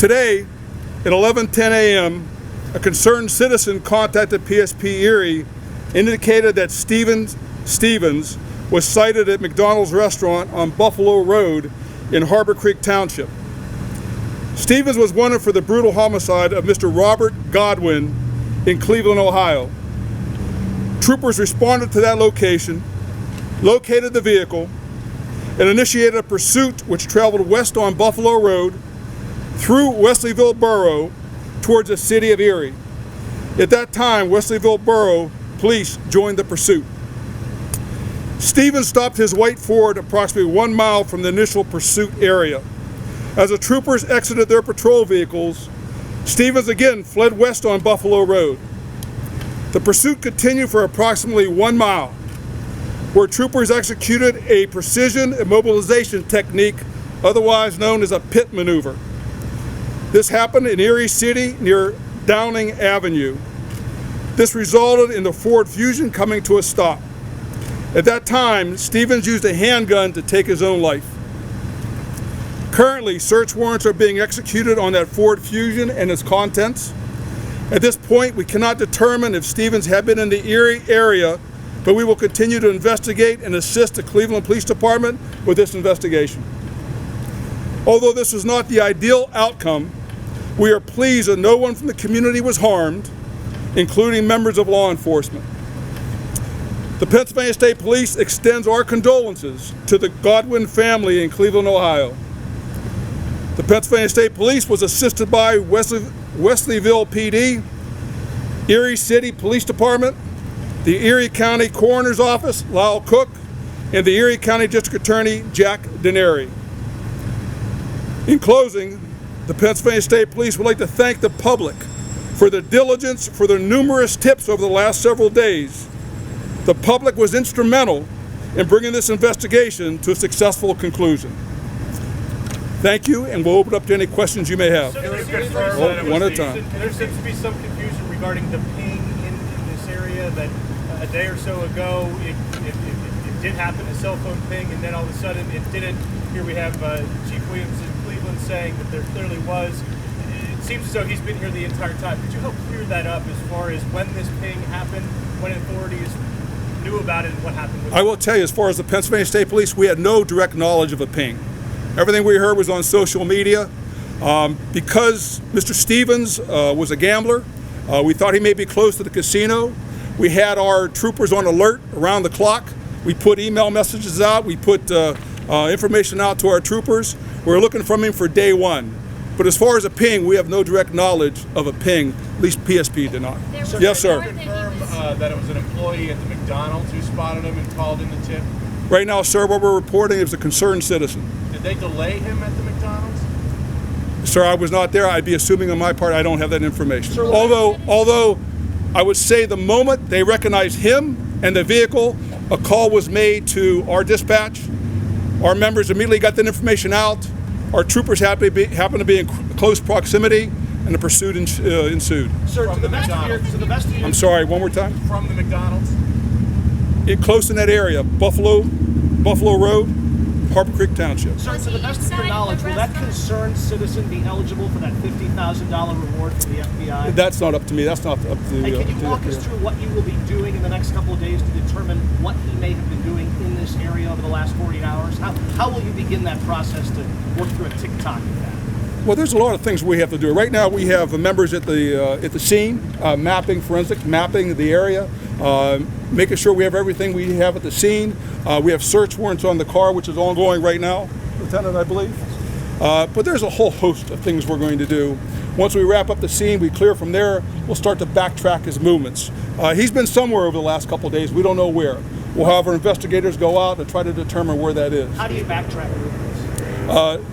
Today, at 11:10 a.m., a concerned citizen contacted PSP Erie, indicated that Stevens was sighted at McDonald's restaurant on Buffalo Road in Harbor Creek Township. Stevens was wanted for the brutal homicide of Mr. Robert Godwin in Cleveland, Ohio. Troopers responded to that location, located the vehicle, and initiated a pursuit which traveled west on Buffalo Road through Wesleyville Borough towards the city of Erie. At that time, Wesleyville Borough police joined the pursuit. Stevens stopped his white Ford approximately 1 mile from the initial pursuit area. As the troopers exited their patrol vehicles, Stevens again fled west on Buffalo Road. The pursuit continued for approximately 1 mile, where troopers executed a precision immobilization technique, otherwise known as a pit maneuver. This happened in Erie City near Downing Avenue. This resulted in the Ford Fusion coming to a stop. At that time, Stevens used a handgun to take his own life. Currently, search warrants are being executed on that Ford Fusion and its contents. At this point, we cannot determine if Stevens had been in the Erie area, but we will continue to investigate and assist the Cleveland Police Department with this investigation. Although this was not the ideal outcome, we are pleased that no one from the community was harmed, including members of law enforcement. The Pennsylvania State Police extends our condolences to the Godwin family in Cleveland, Ohio. The Pennsylvania State Police was assisted by Wesleyville PD, Erie City Police Department, the Erie County Coroner's Office, Lyle Cook, and the Erie County District Attorney, Jack Denary. In closing, the Pennsylvania State Police would like to thank the public for their diligence, for their numerous tips over the last several days. The public was instrumental in bringing this investigation to a successful conclusion. Thank you, and we'll open up to any questions you may have. One at a time. There seems to be some confusion regarding the ping in this area that a day or so ago it did happen, a cell phone ping, and then all of a sudden it didn't. Here we have Chief Williams in Cleveland saying that there clearly was. It seems as though he's been here the entire time. Could you help clear that up as far as when this ping happened, when authorities knew about it, and what happened with it? I will tell you, as far as the Pennsylvania State Police, we had no direct knowledge of a ping. Everything we heard was on social media. Because Mr. Stevens was a gambler, we thought he may be close to the casino. We had our troopers on alert around the clock. We put email messages out. We put information out to our troopers. We were looking for him for day one. But as far as a ping, we have no direct knowledge of a ping. At least PSP did not. Yes, sir. Confirm that it was an employee at the McDonald's who spotted him and called in the tip? Right now, sir, what we're reporting is a concerned citizen. Did they delay him at the McDonald's? Sir, I was not there. I'd be assuming on my part I don't have that information. Sir, although I would say the moment they recognized him and the vehicle, a call was made to our dispatch. Our members immediately got that information out. Our troopers happened to be in close proximity, and the pursuit ensued. Sir, to the best of your... I'm sorry, one more time? From the McDonald's? Close in that area, Buffalo Road, Harbor Creek Township. Sir, to the best of your knowledge, will that concerned citizen be eligible for that $50,000 reward from the FBI? That's not up to me. That's not up to... And can you walk us through what you will be doing in the next couple of days to determine what he may have been doing in this area over the last 48 hours? How will you begin that process to work through a TikTok of that? Well, there's a lot of things we have to do. Right now, we have members at the scene, forensic mapping the area, making sure we have everything we have at the scene. We have search warrants on the car, which is ongoing right now, Lieutenant, I believe. But there's a whole host of things we're going to do. Once we wrap up the scene, we clear from there, we'll start to backtrack his movements. He's been somewhere over the last couple of days. We don't know where. We'll have our investigators go out and try to determine where that is. How do you backtrack movements?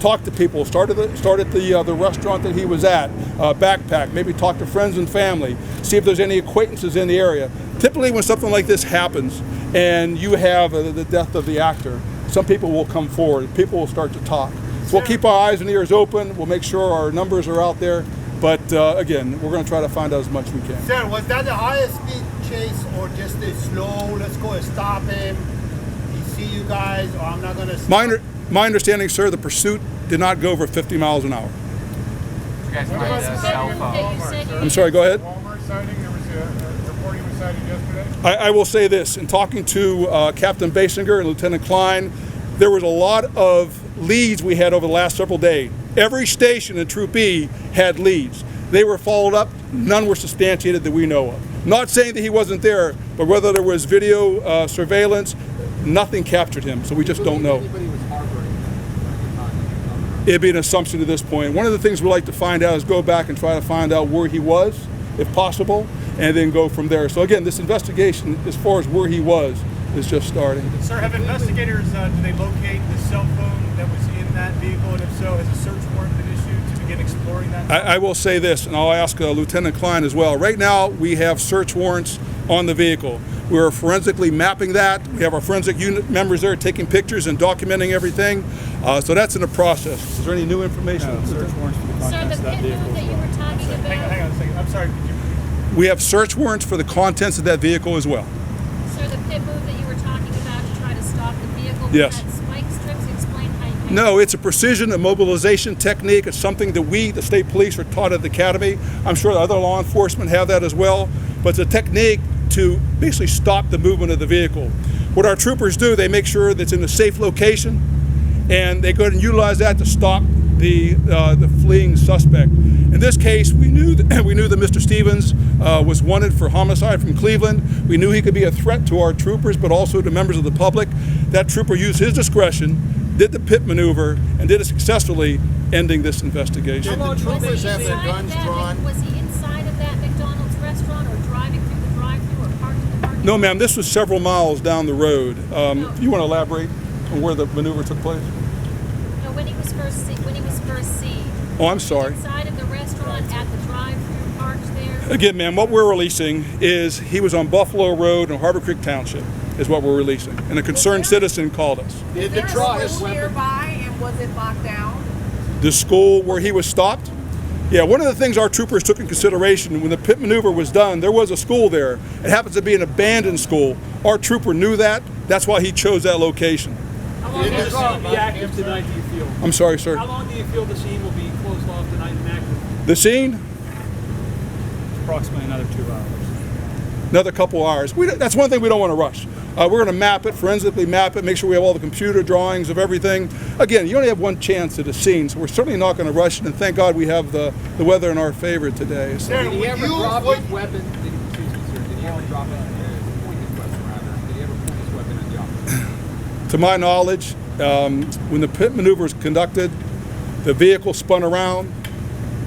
Talk to people. Start at the restaurant that he was at. Backpack. Maybe talk to friends and family. See if there's any acquaintances in the area. Typically, when something like this happens, and you have the death of the actor, some people will come forward. People will start to talk. So we'll keep our eyes and ears open. We'll make sure our numbers are out there. But again, we're going to try to find out as much as we can. Sir, was that a highest speed chase or just a slow? Let's go and stop him. He see you guys, or I'm not going to. My understanding, sir, the pursuit did not go over 50 miles an hour. you guys What find about a the cell sighting phone? at Walmart, sir? I'm sorry, go ahead. Walmart sighting, there was a report he was sighted yesterday. I will say this, in talking to Captain Basinger and Lieutenant Klein, there was a lot of leads we had over the last several days. Every station in Troop E had leads. They were followed up, none were substantiated that we know of. Not saying that he wasn't there, but whether there was video surveillance, nothing captured him, so we just don't know. Anybody was harboring him? It'd be an assumption at this point. One of the things we like to find out is go back and try to find out where he was, if possible, and then go from there. So again, this investigation, as far as where he was, is just starting. Sir, have investigators, do they locate the cell phone that was in that vehicle? And if so, has a search warrant been issued to begin exploring that? I will say this, and I'll ask Lieutenant Klein as well. Right now, we have search warrants on the vehicle. We're forensically mapping that. We have our forensic unit members there taking pictures and documenting everything. So that's in the process. Is there any new information? Search warrants for the contents of that vehicle. that you were talking about. Hang on a second. I'm sorry. Could you We have search warrants for the contents of that vehicle as well. So the pit move that you were talking about to try to stop the vehicle with Yes. that spike strips, explain how you No, it's a precision immobilization technique. It's something that we, the state police, are taught at the academy. I'm sure other law enforcement have that as well. But it's a technique to basically stop the movement of the vehicle. What our troopers do, they make sure that it's in a safe location, and they go ahead and utilize that to stop the fleeing suspect. In this case, we knew that Mr. Stevens was wanted for homicide from Cleveland. We knew he could be a threat to our troopers, but also to members of the public. That trooper used his discretion, did the pit maneuver, and did it successfully, ending this investigation. Did the troopers have their inside guns of that, drawn? Was he inside of that McDonald's restaurant or driving through the drive-thru or parked in the parking No, lot? ma'am, this was several miles down the road. You want to elaborate on where the maneuver took place? No, when he was first seen. Oh, I'm sorry. Inside of the restaurant, at the drive-thru, parked there. Again, ma'am, what we're releasing is he was on Buffalo Road in Harbor Creek Township, is what we're releasing. And a concerned citizen called us. Did the There was draw a his school weapon? nearby, and was it locked down? The school where he was stopped? Yeah, one of the things our troopers took in consideration when the pit maneuver was done, there was a school there. It happens to be an abandoned school. Our trooper knew that. That's why he chose that location. How long will the scene be active tonight, do you feel? I'm sorry, sir. How long do you feel the scene will be closed off tonight and active? The scene? Approximately another 2 hours. Another couple hours. That's one thing we don't want to rush. We're going to map it, forensically map it, make sure we have all the computer drawings of everything. Again, you only have one chance at a scene, so we're certainly not going to rush it, and thank God we have the weather in our favor today. So. Sir, Did he would ever you- drop would- his weapon? Excuse me, sir. Did he ever drop it? Point his weapon, rather. Did he ever point his weapon at the officer? To my knowledge, when the pit maneuver was conducted, the vehicle spun around,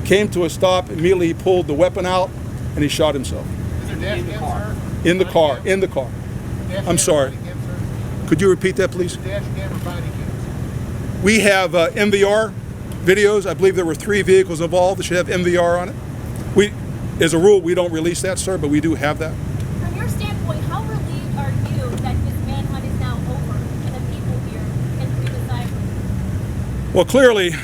came to a stop, immediately he pulled the weapon out, and he shot himself. Is there dash cam, sir? In the car, in the car. Dash I'm cam or sorry. body cam, sir? Could you repeat that, please? Dash cam or body cam? We have MVR videos. I believe there were 3 vehicles involved that should have MVR on it. As a rule, we don't release that, sir, but we do have that. From your standpoint, how relieved are you that this manhunt is now over and the people here can breathe a sigh of relief? Well, clearly,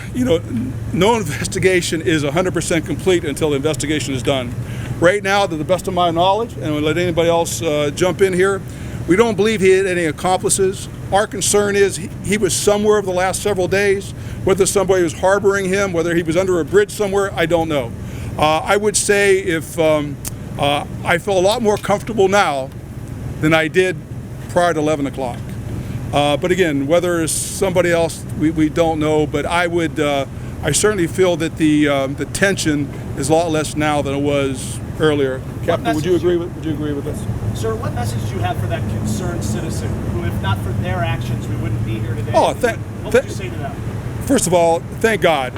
no investigation is 100% complete until the investigation is done. Right now, to the best of my knowledge, and we'll let anybody else jump in here, we don't believe he had any accomplices. Our concern is he was somewhere over the last several days. Whether somebody was harboring him, whether he was under a bridge somewhere, I don't know. I would say if I feel a lot more comfortable now than I did prior to 11 o'clock. But again, whether it's somebody else, we don't know. But I certainly feel that the tension is a lot less now than it was earlier. Captain, would you agree with this? Sir, what message do you have for that concerned citizen who, if not for their actions, we wouldn't be here today? Oh, what would you say to them? First of all, thank God.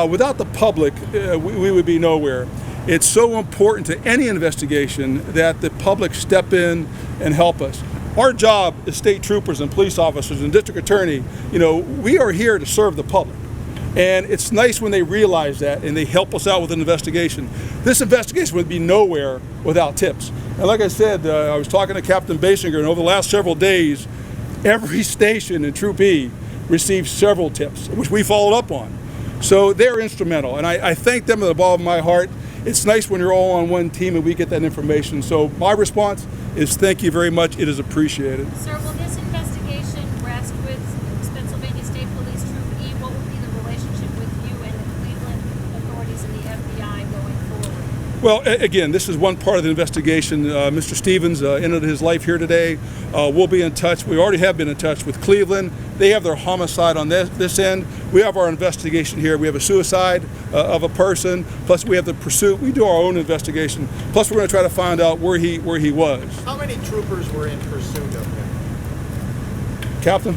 Without the public, we would be nowhere. It's so important to any investigation that the public step in and help us. Our job as state troopers and police officers and district attorney, we are here to serve the public. And it's nice when they realize that and they help us out with an investigation. This investigation would be nowhere without tips. And like I said, I was talking to Captain Basinger, and over the last several days, every station in Troop E received several tips, which we followed up on. So they're instrumental, and I thank them with the bottom of my heart. It's nice when you're all on one team and we get that information. So my response is thank you very much. It is appreciated. Sir, will this investigation rest with Pennsylvania State Police Troop E? What will be the relationship with you and the Cleveland authorities in the Well, again, this is one part of the investigation. Mr. Stevens ended his life here today. We'll be in touch. We already have been in touch with Cleveland. They have their homicide on this end. We have our investigation here. We have a suicide of a person. Plus, we have the pursuit. We do our own investigation. Plus, we're going to try to find out where he was. How many troopers were in pursuit of him? Captain?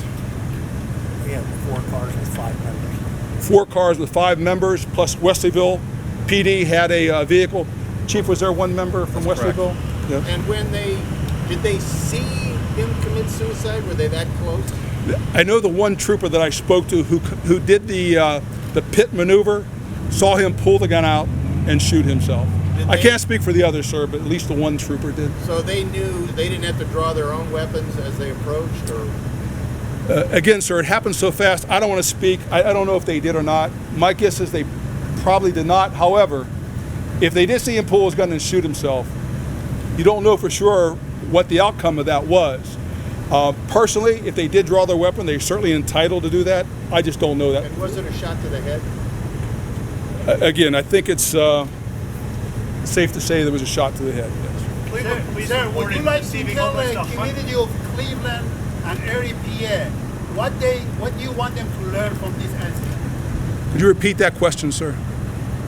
We have 4 cars with 5 members. 4 cars with 5 members, plus Wesleyville PD had a vehicle. Chief, was there one member from Wesleyville? Yeah. And did they see him commit suicide? Were they that close? I know the one trooper that I spoke to who did the pit maneuver saw him pull the gun out and shoot himself. I can't speak for the others, sir, but at least the one trooper did. So they knew they didn't have to draw their own weapons as they approached, or? Again, sir, it happened so fast. I don't want to speak. I don't know if they did or not. My guess is they probably did not. However, if they did see him pull his gun and shoot himself, you don't know for sure what the outcome of that was. Personally, if they did draw their weapon, they're certainly entitled to do that. I just don't know that. And was it a shot to the head? Again, I think it's safe to say there was a shot to the head. Yes. Cleveland police Sir, would reported you like to receiving tell almost the 100. community of Cleveland and Erie, PA, what do you want them to learn from this incident? Could you repeat that question, sir?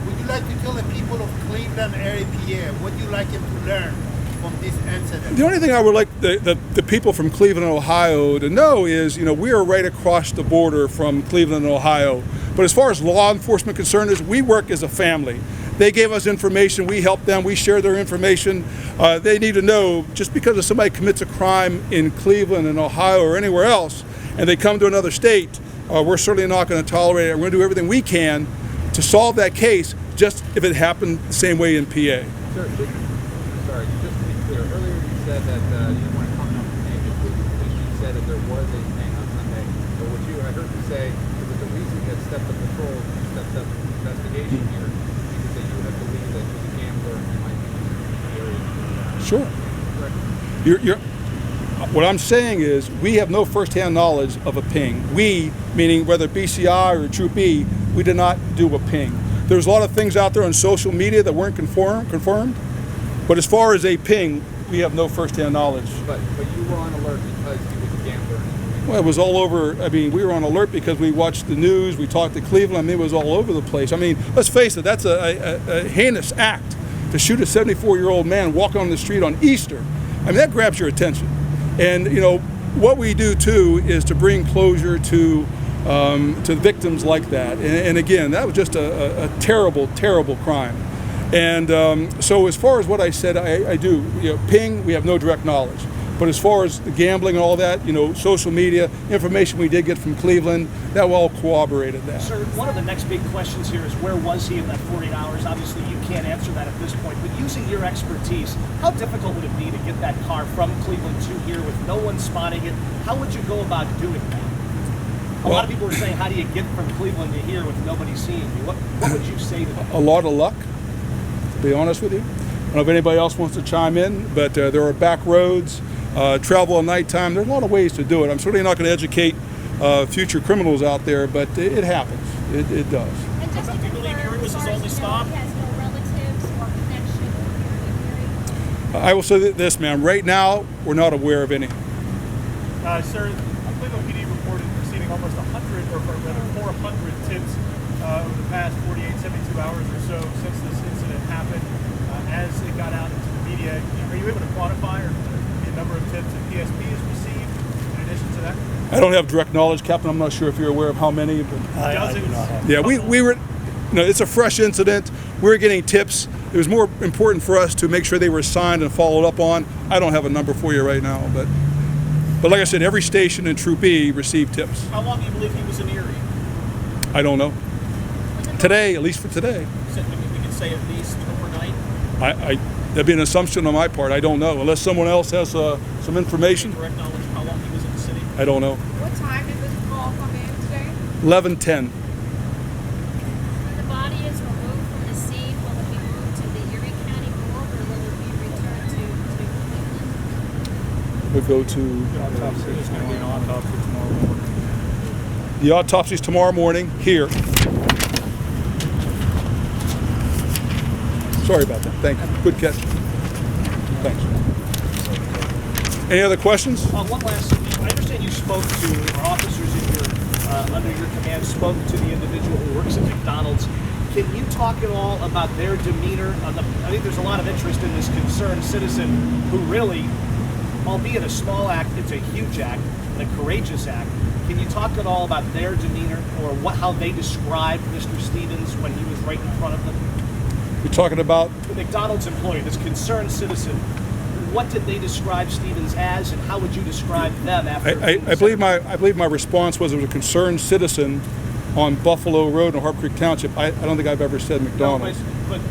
Would you like to tell the people of Cleveland, Erie, PA, what do you like them to learn from this incident? The only thing I would like the people from Cleveland, Ohio to know is, we are right across the border from Cleveland, Ohio. But as far as law enforcement concerned is, we work as a family. They gave us information, we help them, we share their information. They need to know, just because if somebody commits a crime in Cleveland and Ohio or anywhere else, and they come to another state, we're certainly not going to tolerate it. We're going to do everything we can to solve that case, just if it happened the same way in PA. Sir, just to be clear, earlier you said that you didn't want to comment on the name because you said that there was a thing on Sunday. But what I heard you say is that the reason you had stepped up patrol, stepped up investigation here, is that you have believed that he was a gambler and he might be in the area. Sure. Correct. What I'm saying is, we have no firsthand knowledge of a ping. We, meaning whether BCI or Troop E, we did not do a ping. There's a lot of things out there on social media that weren't confirmed, but as far as a ping, we have no firsthand knowledge. But you were on alert because he was a gambler. Well, it was all over. I mean, we were on alert because we watched the news, we talked to Cleveland. I mean, it was all over the place. I mean, let's face it, that's a heinous act to shoot a 74-year-old man walking on the street on Easter. I mean, that grabs your attention. And, what we do, too, is to bring closure to victims like that. And again, that was just a terrible, terrible crime. And so as far as what I said, I do. Ping, we have no direct knowledge. But as far as the gambling and all that, social media, information we did get from Cleveland, that all corroborated that. Sir, one of the next big questions here is where was he in that 48 hours? Obviously, you can't answer that at this point, but using your expertise, how difficult would it be to get that car from Cleveland to here with no one spotting it? How would you go about doing that? A lot of people are saying, how do you get from Cleveland to here with nobody seeing you? What would you say to them? A lot of luck, to be honest with you. I don't know if anybody else wants to chime in, but there are back roads. Travel at nighttime. There's a lot of ways to do it. I'm certainly not going to educate future criminals out there, but it happens. It does. And just to confirm, was his only stop? He has no relatives or connection here in Erie. I will say this, ma'am. Right now, we're not aware of any. Sir, Cleveland PD reported receiving almost 100, or rather 400 tips over the past 48, 72 hours or so since this incident happened. As it got out into the media, are you able to quantify the number of tips that PSP has received in addition to that? I don't have direct knowledge, Captain. I'm not sure if you're aware of how many. But I do not have. yeah, we were. It's a fresh incident. We're getting tips. It was more important for us to make sure they were signed and followed up on. I don't have a number for you right now, but like I said, every station in Troop E received tips. How long do you believe he was in Erie? I don't know. Today, at least for today. We could say at least overnight. That'd be an assumption on my part. I don't know. Unless someone else has some information. Direct knowledge of how long he was in the city. I don't know. What time did this call come in today? 11:10. When the body is removed from the scene, will it be moved to the Erie County Morgue or will it be returned to Cleveland? We'll go to It's going to be an autopsy tomorrow morning. the autopsies tomorrow morning here. Sorry about that. Thank you. Good catch. Thanks. Any other questions? One last. I understand you spoke to, or officers in your under your command spoke to the individual who works at McDonald's. Can you talk at all about their demeanor? I think there's a lot of interest in this concerned citizen who really, albeit a small act, it's a huge act and a courageous act. Can you talk at all about their demeanor or how they described Mr. Stevens when he was right in front of them? You're talking about The McDonald's employee, this concerned citizen. What did they describe Stevens as, and how would you describe them after? I believe my response was it was a concerned citizen on Buffalo Road in Harp Creek Township. I don't think I've ever said McDonald's. No, but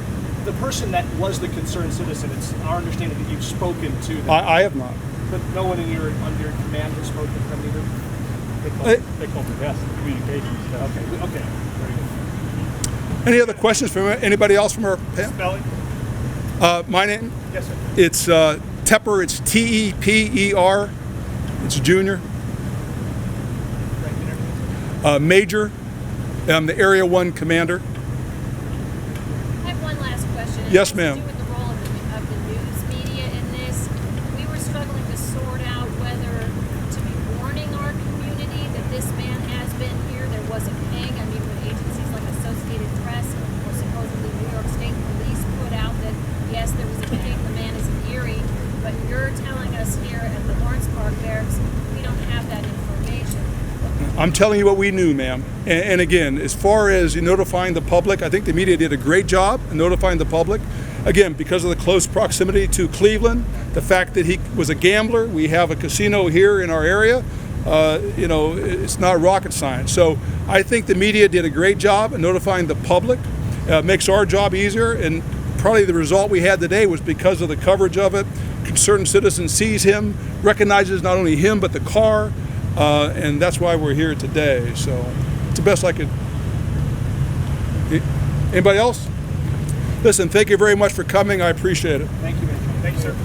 the person that was the concerned citizen, it's our understanding that you've spoken to them. I have not. But no one under your command has spoken to them either? They call the desk, the communications desk. Okay, very good. Any other questions from anybody else from our panel? Spelling? My name? Yes, sir. It's Tepper. It's Tepper. It's Junior. Rank and everything. Major. I'm the Area 1 Commander. I have one last question. Yes, It has ma'am. to do with the role of the news media in this. We were struggling to sort out whether to be warning our community that this man has been here. There was a ping. I mean, when agencies like Associated Press or supposedly New York State Police put out that, yes, there was a ping, the man is in Erie, but you're telling us here at the Lawrence Park Barracks we don't have that information. I'm telling you what we knew, ma'am. And again, as far as notifying the public, I think the media did a great job in notifying the public. Again, because of the close proximity to Cleveland, the fact that he was a gambler, we have a casino here in our area. It's not rocket science. So I think the media did a great job in notifying the public. It makes our job easier, and probably the result we had today was because of the coverage of it. Concerned citizen sees him, recognizes not only him but the car, and that's why we're here today. So it's the best I could. Anybody else? Listen, thank you very much for coming. I appreciate it. Thank you, Major. Thank you, sir.